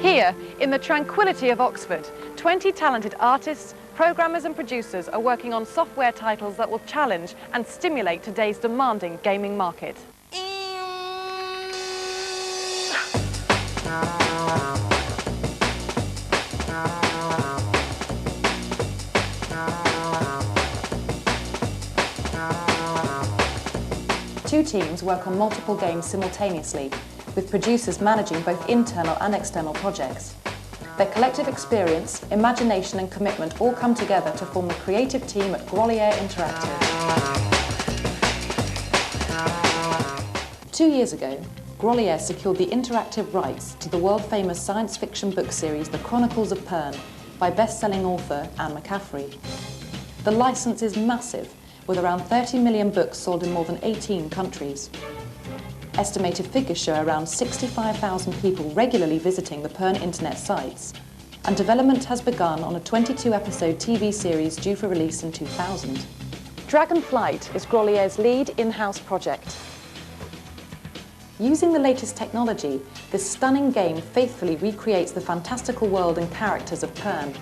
Here, in the tranquility of Oxford, 20 talented artists, programmers and producers are working on software titles that will challenge and stimulate today's demanding gaming market. Two teams work on multiple games simultaneously, with producers managing both internal and external projects. Their collective experience, imagination and commitment all come together to form the creative team at Grolier Interactive. 2 years ago, Grolier secured the interactive rights to the world-famous science fiction book series The Chronicles of Pern by best-selling author Anne McCaffrey. The license is massive, with around 30 million books sold in more than 18 countries. Estimated figures show around 65,000 people regularly visiting the Pern internet sites, and development has begun on a 22-episode TV series due for release in 2000. Dragonflight is Grolier's lead in-house project. Using the latest technology, this stunning game faithfully recreates the fantastical world and characters of Pern.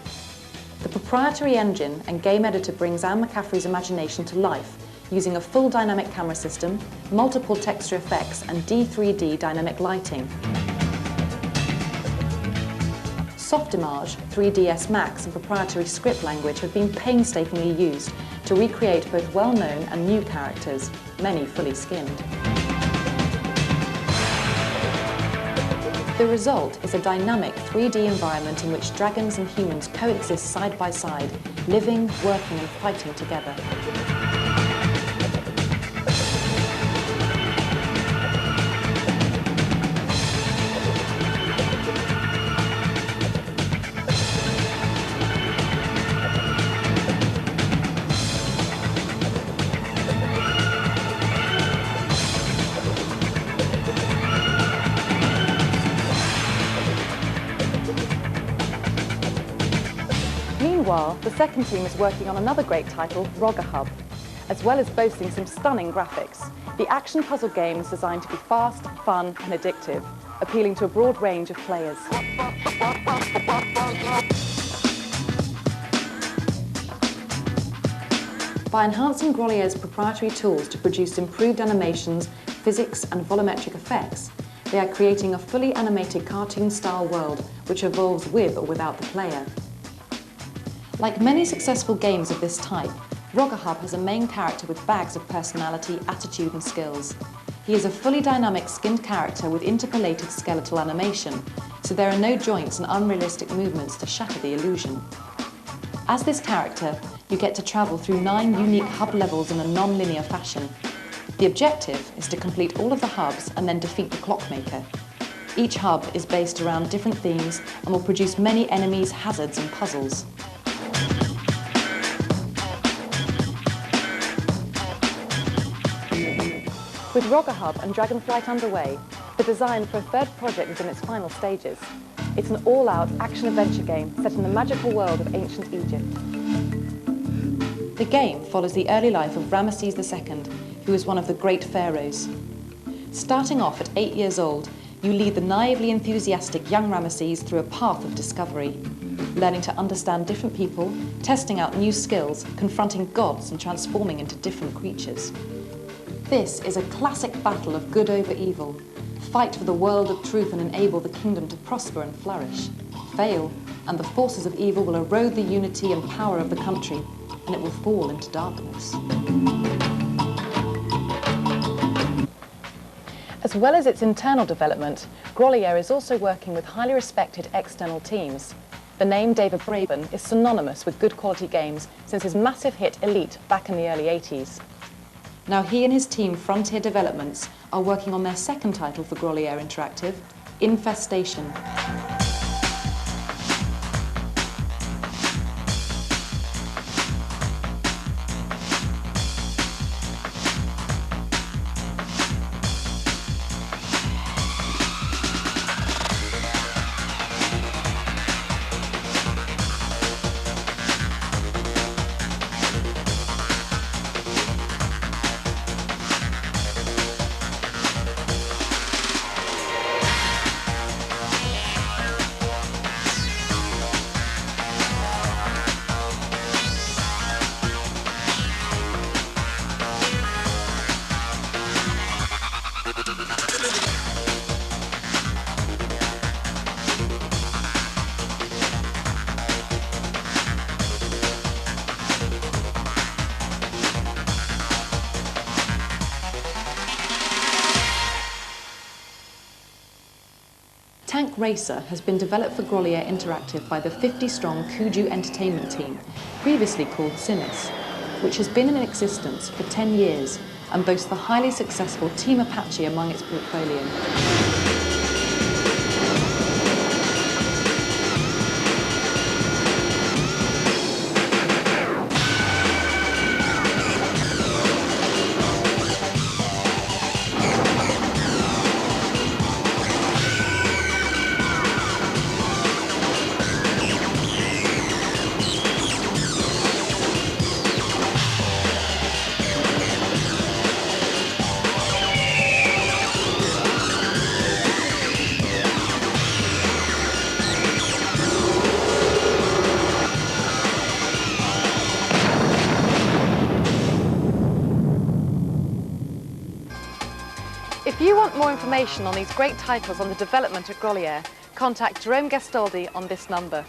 The proprietary engine and game editor brings Anne McCaffrey's imagination to life, using a full dynamic camera system, multiple texture effects and D3D dynamic lighting. Softimage, 3ds Max and proprietary script language have been painstakingly used to recreate both well-known and new characters, many fully skinned. The result is a dynamic 3D environment in which dragons and humans coexist side by side, living, working and fighting together. Meanwhile, the second team is working on another great title, Hub. As well as boasting some stunning graphics, the action puzzle game is designed to be fast, fun and addictive, appealing to a broad range of players. By enhancing Grolier's proprietary tools to produce improved animations, physics and volumetric effects, they are creating a fully animated cartoon-style world which evolves with or without the player. Like many successful games of this type, Hub has a main character with bags of personality, attitude and skills. He is a fully dynamic skinned character with interpolated skeletal animation, so there are no joints and unrealistic movements to shatter the illusion. As this character, you get to travel through 9 unique hub levels in a non-linear fashion. The objective is to complete all of the hubs and then defeat the Clockmaker. Each hub is based around different themes and will produce many enemies, hazards and puzzles. With Hub and Dragonflight underway, the design for a third project is in its final stages. It's an all-out action-adventure game set in the magical world of ancient Egypt. The game follows the early life of Ramesses II, who was one of the great pharaohs. Starting off at 8 years old, you lead the naively enthusiastic young Ramesses through a path of discovery, learning to understand different people, testing out new skills, confronting gods and transforming into different creatures. This is a classic battle of good over evil. Fight for the world of truth and enable the kingdom to prosper and flourish. Fail, and the forces of evil will erode the unity and power of the country, and it will fall into darkness. As well as its internal development, Grolier is also working with highly respected external teams. The name David Braben is synonymous with good quality games since his massive hit Elite back in the early 80s. Now he and his team Frontier Developments are working on their second title for Grolier Interactive, Infestation. tech racer has been developed for Grolier Interactive by the 50-strong Kuju Entertainment team, previously called Sinis, which has been in existence for 10 years and boasts the highly successful Team Apache among its portfolio. If you want more information on these great titles on the development at Grolier, contact Jerome Gastoldi on this number.